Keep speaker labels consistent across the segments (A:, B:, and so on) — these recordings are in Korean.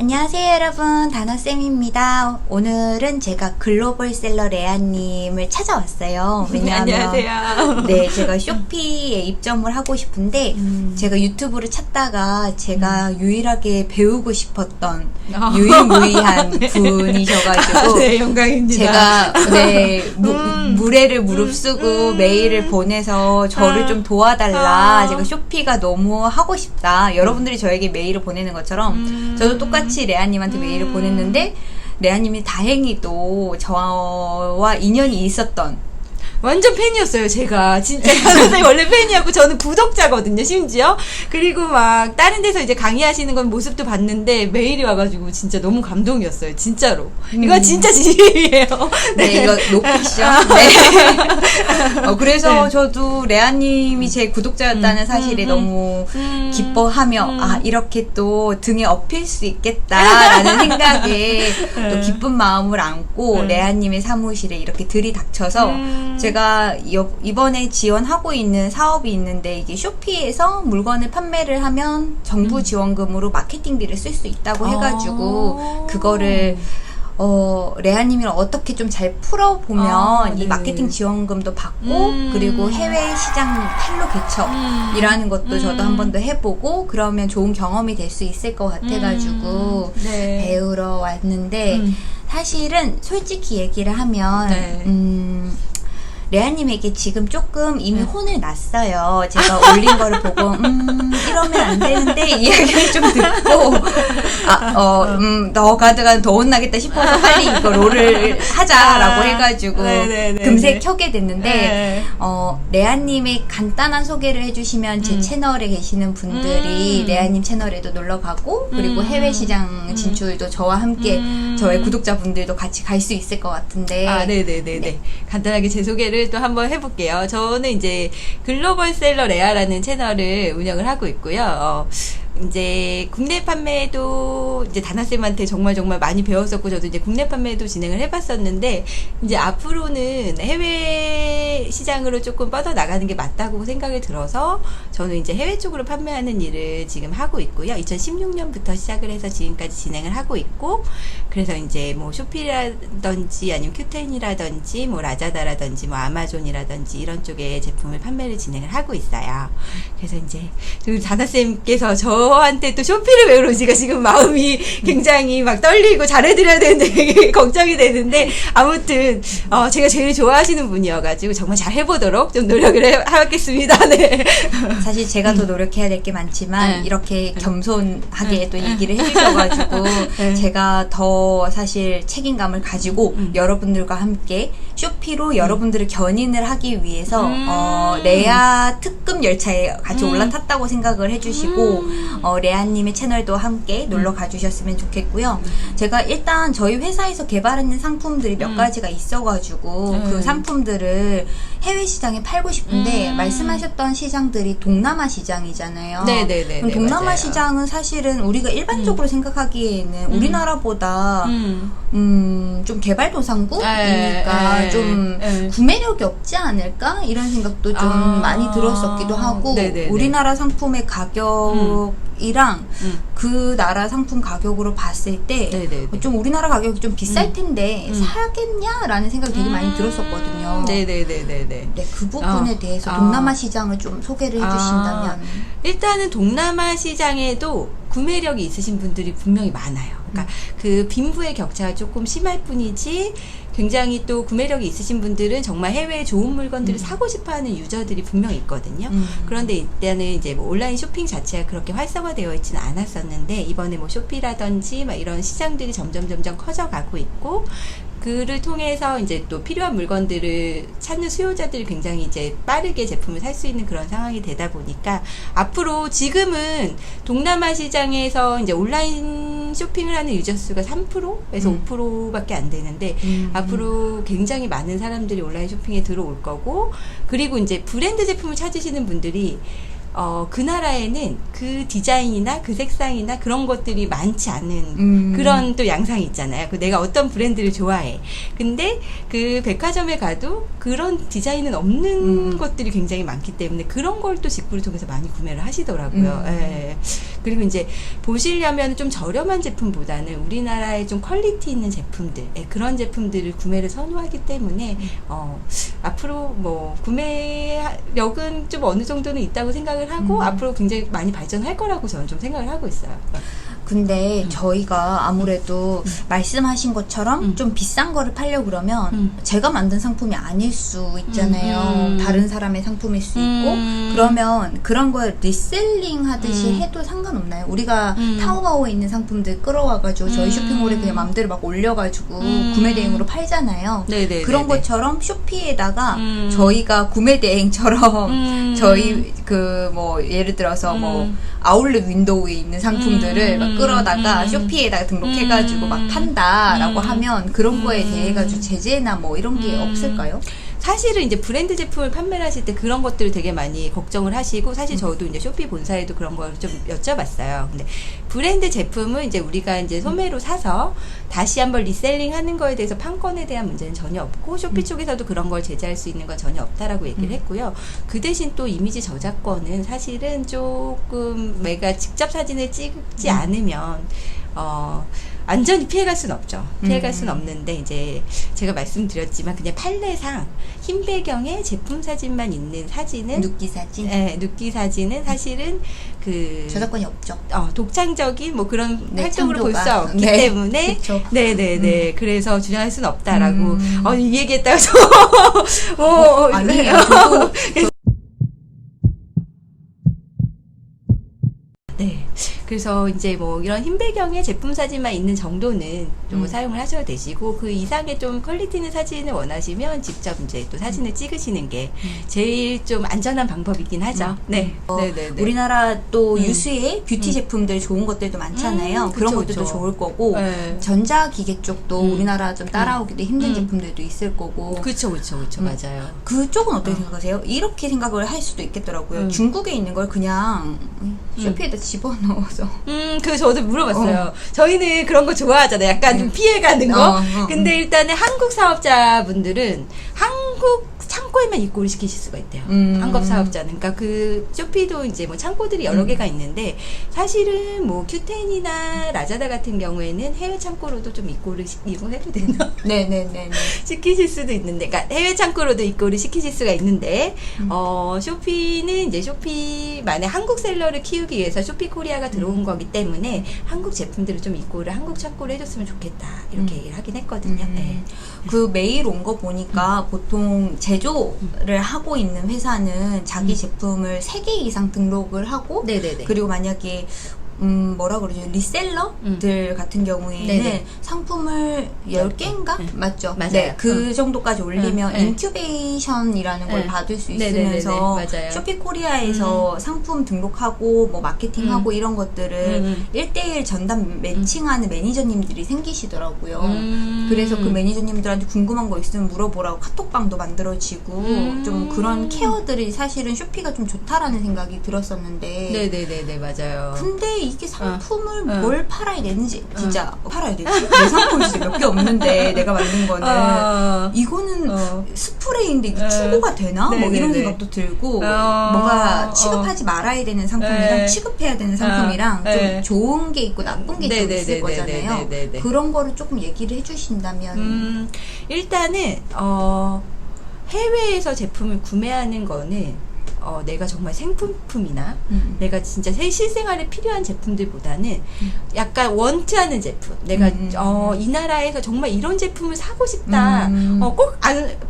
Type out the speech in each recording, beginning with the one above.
A: 안녕하세요 여러분, 다나쌤입니다. 오늘은 제가 글로벌셀러 레아님을 찾아왔어요. 왜냐하면
B: 안녕하세요.
A: 네, 제가 쇼피에 입점을 하고 싶은데 제가 유튜브를 찾다가 제가 유일하게 배우고 싶었던 유일무이한
B: 네.
A: 분이셔가지고
B: 네, 영광입니다.
A: 제가 무례를 무릅쓰고 메일을 보내서 저를 좀 도와달라. 제가 쇼피가 너무 하고 싶다. 여러분들이 저에게 메일을 보내는 것처럼 저도 똑같이 레아님한테 메일을 보냈는데 레아님이 다행히도 저와 인연이 있었던
B: 완전 팬이었어요, 제가. 진짜 선생님 원래 팬이었고, 저는 구독자거든요, 심지어. 그리고 막, 다른 데서 이제 강의하시는 건 모습도 봤는데, 메일이 와가지고, 진짜 너무 감동이었어요, 진짜로. 이건 진짜 진심이에요.
A: 네, 이거 노픽션. 네. 그래서
B: 네.
A: 저도 레아님이 제 구독자였다는 사실에 너무 기뻐하며, 이렇게 또 등에 업힐 수 있겠다라는 생각에 또 기쁜 마음을 안고, 레아님의 사무실에 이렇게 들이닥쳐서, 제가 이번에 지원하고 있는 사업이 있는데 이게 쇼피에서 물건을 판매를 하면 정부 지원금으로 마케팅비를 쓸 수 있다고 해가지고 그거를 레아님이랑 어떻게 좀 잘 풀어보면 이
B: 네.
A: 마케팅 지원금도 받고 그리고 해외 시장 판로 개척이라는 것도 저도 한 번 더 해보고 그러면 좋은 경험이 될 수 있을 것 같아가지고
B: 네.
A: 배우러 왔는데 사실은 솔직히 얘기를 하면
B: 네.
A: 레아님에게 지금 조금 이미 혼을 났어요. 제가 올린 거를 보고 이러면 안 되는데 이야기를 좀 듣고 너 가드가 더 혼나겠다 싶어서 빨리 이거 롤을 하자라고 해가지고
B: 네네네네.
A: 금세 켜게 됐는데
B: 네.
A: 레아님의 간단한 소개를 해주시면 제 채널에 계시는 분들이 레아님 채널에도 놀러가고 그리고 해외 시장 진출도 저와 함께 저의 구독자분들도 같이 갈 수 있을 것 같은데
B: 네네네네.
A: 네.
B: 간단하게 제 소개를 또 한번 해볼게요. 저는 이제 글로벌셀러 레아라는 채널을 운영을 하고 있고요. 이제 국내 판매도 이제 다나쌤한테 정말 많이 배웠었고 저도 이제 국내 판매도 진행을 해봤었는데 이제 앞으로는 해외 시장으로 조금 뻗어 나가는 게 맞다고 생각이 들어서 저는 이제 해외 쪽으로 판매하는 일을 지금 하고 있고요. 2016년부터 시작을 해서 지금까지 진행을 하고 있고 그래서 이제 뭐 쇼피라든지 아니면 큐텐이라든지 뭐 라자다라든지 뭐 아마존이라든지 이런 쪽의 제품을 판매를 진행을 하고 있어요. 그래서 이제 다나쌤께서 저한테 또 쇼피를 배우러 오시니까 지금 마음이 굉장히 막 떨리고 잘해드려야 되는데 되게 걱정이 되는데 아무튼 제가 제일 좋아하시는 분이어가지고 정말 잘 해보도록 좀 노력을 하겠습니다. 네.
A: 사실 제가 더 노력해야 될 게 많지만 이렇게 겸손하게 또 얘기를 해주셔가지고 제가 더 사실 책임감을 가지고 여러분들과 함께 쇼피로 여러분들을 견인을 하기 위해서 레아 특급 열차에 같이 올라탔다고 생각을 해주시고 레아님의 채널도 함께 놀러 가주셨으면 좋겠고요. 제가 일단 저희 회사에서 개발하는 상품들이 몇 가지가 있어가지고 그 상품들을 해외 시장에 팔고 싶은데 말씀하셨던 시장들이 동남아 시장이잖아요.
B: 네네네.
A: 그럼 동남아
B: 맞아요.
A: 시장은 사실은 우리가 일반적으로 생각하기에는 우리나라보다 좀 개발도상국이니까 좀 구매력이 없지 않을까? 이런 생각도 좀 많이 들었었기도 하고
B: 네네네.
A: 우리나라 상품의 가격이랑 그 나라 상품 가격으로 봤을 때 좀 우리나라 가격이 좀 비쌀 텐데 사겠냐라는 생각이 되게 많이 들었었거든요.
B: 네네네네네.
A: 네, 그 부분에 대해서 동남아 시장을 좀 소개를 해주신다면
B: 일단은 동남아 시장에도 구매력이 있으신 분들이 분명히 많아요. 그러니까 그 빈부의 격차가 조금 심할 뿐이지 굉장히 또 구매력이 있으신 분들은 정말 해외에 좋은 물건들을 사고 싶어하는 유저들이 분명히 있거든요. 그런데 이때는 이제 뭐 온라인 쇼핑 자체가 그렇게 활성화되어 있지는 않았었는데 이번에 뭐 쇼피라든지 막 이런 시장들이 점점 커져가고 있고 그를 통해서 이제 또 필요한 물건들을 찾는 수요자들이 굉장히 이제 빠르게 제품을 살 수 있는 그런 상황이 되다 보니까 앞으로 지금은 동남아 시장에서 이제 온라인 쇼핑을 하는 유저 수가 3%에서 5%밖에 안 되는데 앞으로 굉장히 많은 사람들이 온라인 쇼핑에 들어올 거고 그리고 이제 브랜드 제품을 찾으시는 분들이 그 나라에는 그 디자인이나 그 색상이나 그런 것들이 많지 않은 그런 또 양상이 있잖아요. 그 내가 어떤 브랜드를 좋아해. 근데 그 백화점에 가도 그런 디자인은 없는 것들이 굉장히 많기 때문에 그런 걸 또 직구를 통해서 많이 구매를 하시더라고요. 예. 그리고 이제 보시려면 좀 저렴한 제품보다는 우리나라에 좀 퀄리티 있는 제품들, 그런 제품들을 구매를 선호하기 때문에 앞으로 뭐 구매력은 좀 어느 정도는 있다고 생각을 하고 앞으로 굉장히 많이 발전할 거라고 저는 좀 생각을 하고 있어요.
A: 근데 저희가 아무래도 말씀하신 것처럼 좀 비싼 거를 팔려고 그러면 제가 만든 상품이 아닐 수 있잖아요. 다른 사람의 상품일 수 있고 그러면 그런 걸 리셀링 하듯이 해도 상관없나요? 우리가 타오바오에 있는 상품들 끌어와가지고 저희 쇼핑몰에 그냥 맘대로 막 올려가지고 구매 대행으로 팔잖아요.
B: 네네,
A: 그런
B: 네네.
A: 것처럼 쇼피에다가 저희가 구매 대행처럼 저희 그 뭐 예를 들어서 뭐 아울렛 윈도우에 있는 상품들을 막 끌어다가 쇼피에다가 등록해가지고 막 판다라고 하면 그런 거에 대해 가지고 제재나 뭐 이런 게 없을까요?
B: 사실은 이제 브랜드 제품을 판매를 하실 때 그런 것들을 되게 많이 걱정을 하시고 사실 저도 이제 쇼피 본사에도 그런 걸 좀 여쭤봤어요. 근데 브랜드 제품은 이제 우리가 이제 소매로 사서 다시 한번 리셀링 하는 거에 대해서 판권에 대한 문제는 전혀 없고 쇼피 쪽에서도 그런 걸 제재할 수 있는 건 전혀 없다라고 얘기를 했고요. 그 대신 또 이미지 저작권은 사실은 조금 내가 직접 사진을 찍지 않으면 완전히 피해갈 수는 없죠. 피해갈 수는 없는데 이제 제가 말씀드렸지만 그냥 판례상 흰 배경에 제품 사진만 있는 사진은
A: 눕기 사진?
B: 네, 눕기 사진은 사실은 그
A: 저작권이 없죠.
B: 독창적인 뭐 그런
A: 네,
B: 활동으로 볼 수
A: 창조가.
B: 없기
A: 네,
B: 때문에
A: 그쵸.
B: 네네네 그래서 주장할 수는 없다라고 이 얘기했다가
A: 아니에요. 저도
B: 네. 그래서 이제 뭐 이런 흰 배경에 제품 사진만 있는 정도는 좀 사용을 하셔도 되시고 그 이상의 좀 퀄리티 있는 사진을 원하시면 직접 이제 또 사진을 찍으시는 게 제일 좀 안전한 방법이긴 하죠. 네. 네네네.
A: 우리나라 또 유수의 뷰티 제품들 좋은 것들도 많잖아요. 그런
B: 그쵸,
A: 것들도
B: 그쵸.
A: 좋을 거고
B: 네.
A: 전자기계 쪽도 우리나라 좀 따라오기도 힘든 제품들도 있을 거고
B: 그쵸 맞아요.
A: 그쪽은 어떻게 생각하세요? 이렇게 생각을 할 수도 있겠더라고요. 중국에 있는 걸 그냥 쇼피에다 집어넣어서
B: 그 저도 물어봤어요. 저희는 그런 거 좋아하잖아요. 약간 좀 피해가는 거. 근데 일단은 한국 사업자분들은 한국 창고에만 입고를 시키실 수가 있대요. 한국 사업자는. 그러니까 그 쇼피도 이제 뭐 창고들이 여러 개가 있는데 사실은 뭐 큐텐이나 라자다 같은 경우에는 해외 창고로도 좀 입고를 이용해도 되나?
A: 네네네.
B: 시키실 수도 있는데, 그러니까 해외 창고로도 입고를 시키실 수가 있는데, 쇼피는 이제 쇼피만의 한국 셀러를 키우기 위해서 쇼피 코리아가 들어온 거기 때문에 한국 제품들을 좀 입고를 한국 창고로 해줬으면 좋겠다 이렇게 얘기를 하긴 했거든요. 네.
A: 그 메일 온 거 보니까 보통 제조를 하고 있는 회사는 자기 제품을 3개 이상 등록을 하고
B: 네네네.
A: 그리고 만약에 뭐라 그러죠? 리셀러들 같은 경우에는
B: 네네.
A: 상품을 10개인가? 맞죠?
B: 맞아요.
A: 네, 그 정도까지 올리면
B: 네.
A: 인큐베이션이라는 걸
B: 네.
A: 받을 수
B: 네네네네.
A: 있으면서
B: 맞아요.
A: 쇼피코리아에서 상품 등록하고 뭐 마케팅하고 이런 것들을 1대1 전담 매칭하는 매니저님들이 생기시더라고요. 그래서 그 매니저님들한테 궁금한 거 있으면 물어보라고 카톡방도 만들어지고 좀 그런 케어들이 사실은 쇼피가 좀 좋다라는 생각이 들었었는데
B: 네네네네, 맞아요.
A: 근데 이게 상품을 뭘 팔아야 되는지 진짜 팔아야 되지? 내 상품 진짜 몇 개 없는데 내가 만든 거는 이거는 스프레이인데 이게 출고가 되나? 뭐 이런 생각도 들고 뭔가 취급하지 말아야 되는 상품이랑 취급해야 되는 상품이랑 좀 좋은 게 있고 나쁜 게 좀 있을 거잖아요. 그런 거를 조금 얘기를 해주신다면
B: 일단은 해외에서 제품을 구매하는 거는 내가 정말 생품품이나 내가 진짜 실생활에 필요한 제품들보다는 약간 원트하는 제품, 내가 이 나라에서 정말 이런 제품을 사고 싶다, 꼭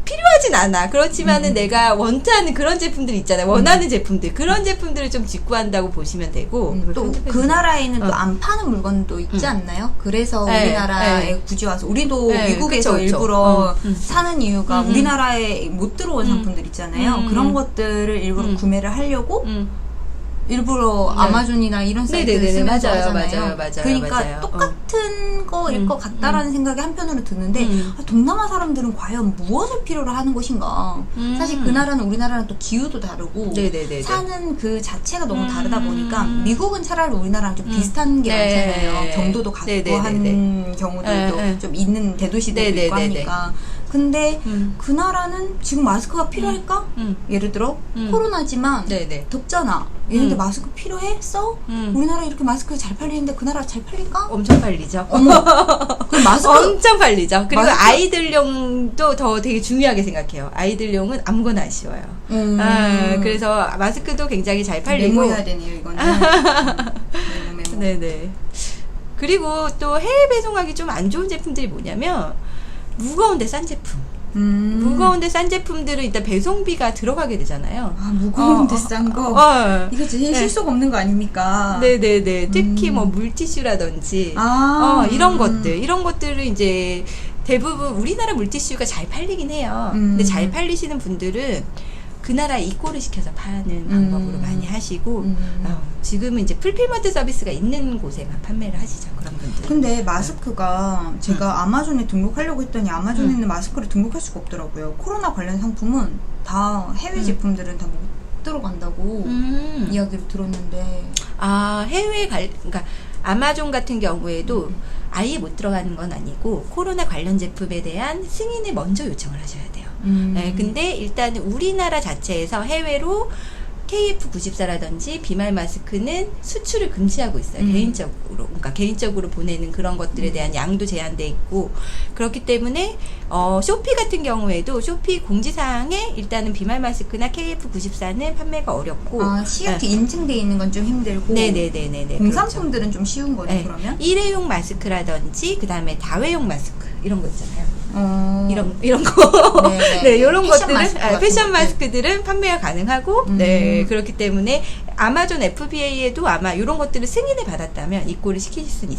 B: 필요하진 않아. 그렇지만은 내가 원트하는 그런 제품들 있잖아요. 원하는 제품들, 그런 제품들을 좀 직구한다고 보시면 되고
A: 또 그 나라에는 또 안 파는 물건도 있지 않나요? 그래서 우리나라에 굳이 와서 우리도 미국에서
B: 그쵸.
A: 일부러 사는 이유가 우리나라에 못 들어온 상품들 있잖아요. 그런 것들을 일부러 구매를 하려고 일부러 아마존이나 이런 사이트를 쓰면서 하잖아요. 그러니까
B: 맞아요.
A: 똑같은 거일 것 같다라는 생각이 한편으로 드는데 동남아 사람들은 과연 무엇을 필요로 하는 것인가. 사실 그 나라는 우리나라랑 또 기후도 다르고 사는 그 자체가 너무 다르다 보니까 미국은 차라리 우리나라랑 좀 비슷한 게 많잖아요. 경도도 같고 한 경우들도 좀 있는 대도시들도 있고 하니까 근데 그 나라는 지금 마스크가 필요할까? 예를 들어 코로나지만
B: 네네.
A: 덥잖아. 얘네들 마스크 필요해? 써? 우리나라 이렇게 마스크 잘 팔리는데 그 나라 잘 팔릴까?
B: 엄청 팔리죠.
A: 어머. 그 마스크
B: 엄청 팔리죠. 그리고
A: 마스크-
B: 아이들용도 더 되게 중요하게 생각해요. 아이들용은 아무거나 안 씌워요. 그래서 마스크도 굉장히 잘 팔리고.
A: 메모해야 되네요, 이거는. 메모.
B: 네네. 그리고 또 해외 배송하기 좀 안 좋은 제품들이 뭐냐면 무거운데 싼 제품. 무거운데 싼 제품들은 일단 배송비가 들어가게 되잖아요.
A: 아, 무거운데 싼 거? 이거 제일
B: 네.
A: 실속 없는 거 아닙니까?
B: 네네네. 특히 뭐 물티슈라든지 이런 것들은 이제 대부분 우리나라 물티슈가 잘 팔리긴 해요. 근데 잘 팔리시는 분들은 그 나라에 입고를 시켜서 파는 방법으로 많이 하시고 지금은 이제 풀필먼트 서비스가 있는 곳에만 판매를 하시죠. 그런 분들.
A: 근데 마스크가 제가 아마존에 등록하려고 했더니 아마존에는 마스크를 등록할 수가 없더라고요. 코로나 관련 상품은 다 해외 제품들은 다 못 들어간다고 이야기를 들었는데.
B: 그러니까 아마존 같은 경우에도 아예 못 들어가는 건 아니고 코로나 관련 제품에 대한 승인을 먼저 요청을 하셔야 돼요. 네, 근데 일단 우리나라 자체에서 해외로 KF94라든지 비말 마스크는 수출을 금지하고 있어요. 개인적으로. 그러니까 개인적으로 보내는 그런 것들에 대한 양도 제한돼 있고 그렇기 때문에 쇼피 같은 경우에도 쇼피 공지사항에 일단은 비말 마스크나 KF94는 판매가 어렵고
A: CFT 인증돼 있는 건 좀 힘들고
B: 네네네네.
A: 공산품들은 좀 쉬운 거죠,
B: 네.
A: 그러면?
B: 일회용 마스크라든지 그 다음에 다회용 마스크 이런 거 있잖아요. 이런 거.
A: 네네.
B: 네, 이런
A: 패션
B: 것들은,
A: 마스크 같은
B: 패션
A: 것들.
B: 마스크들은 판매가 가능하고, 네, 그렇기 때문에 아마존 FBA에도 아마 이런 것들을 승인을 받았다면 입고를 시키실 수는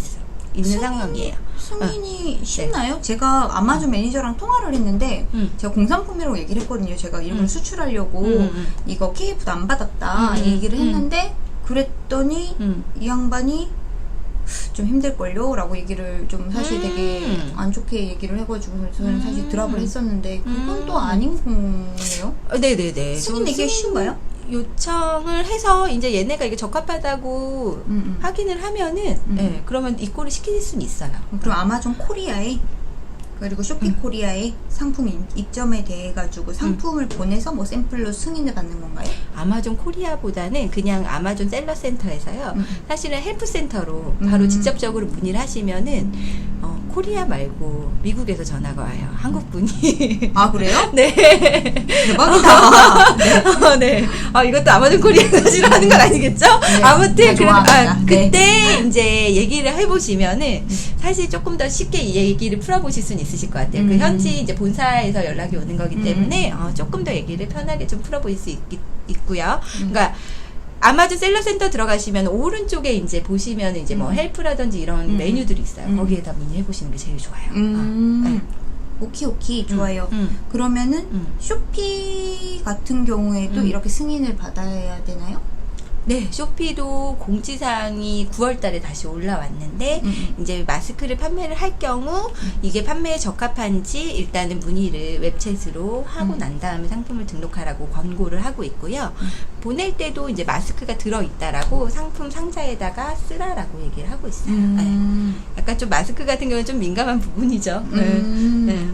B: 있는 상황이에요.
A: 승인이 쉽나요? 제가 아마존 매니저랑 통화를 했는데 제가 공산품이라고 얘기를 했거든요. 제가 이런 걸 수출하려고 이거 KF도 안 받았다 얘기를 했는데 그랬더니 이 양반이 좀 힘들걸요? 라고 얘기를 좀 사실 되게 안 좋게 얘기를 해가지고 저는 사실 드랍을 했었는데 그건 또 아닌 거네요?
B: 네네네.
A: 승인내기가 쉬운가요?
B: 요청을 해서 이제 얘네가 이게 적합하다고 확인을 하면은 네, 그러면 입고를 시킬 수는 있어요.
A: 그럼 아마존 코리아에 그리고 쇼피 코리아에 상품 입점에 대해 가지고 상품을 보내서 뭐 샘플로 승인을 받는 건가요?
B: 아마존 코리아보다는 그냥 아마존 셀러 센터에서요. 사실은 헬프센터로 바로 직접적으로 문의를 하시면은 코리아 말고 미국에서 전화가 와요. 한국 분이.
A: 아, 그래요?
B: 네.
A: 대박이다. 네.
B: 네. 이것도 아마존 코리아가 싫어하는 건 아니겠죠?
A: 네,
B: 아무튼
A: 다 좋아합니다.
B: 그때 이제 얘기를 해보시면은 사실 조금 더 쉽게 이 얘기를 풀어보실 수는 있으실 것 같아요. 그 현지 이제 본사에서 연락이 오는 거기 때문에 조금 더 얘기를 편하게 좀 풀어보실 수 있고요. 그러니까 아마존 셀러센터 들어가시면 오른쪽에 이제 보시면 이제 뭐 헬프라든지 이런 메뉴들이 있어요. 거기에다 문의해 보시는 게 제일 좋아요. 네.
A: 오키 좋아요. 그러면은 쇼피 같은 경우에도 이렇게 승인을 받아야 되나요?
B: 네, 쇼피도 공지사항이 9월 달에 다시 올라왔는데, 이제 마스크를 판매를 할 경우, 이게 판매에 적합한지 일단은 문의를 웹챗으로 하고 난 다음에 상품을 등록하라고 권고를 하고 있고요. 보낼 때도 이제 마스크가 들어있다라고 상품 상자에다가 쓰라라고 얘기를 하고 있어요. 네. 약간 좀 마스크 같은 경우는 좀 민감한 부분이죠. 네.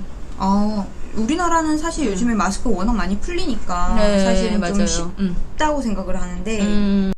A: 우리나라는 사실 요즘에 마스크 워낙 많이 풀리니까
B: 네,
A: 사실은
B: 맞아요.
A: 좀 쉽다고 생각을 하는데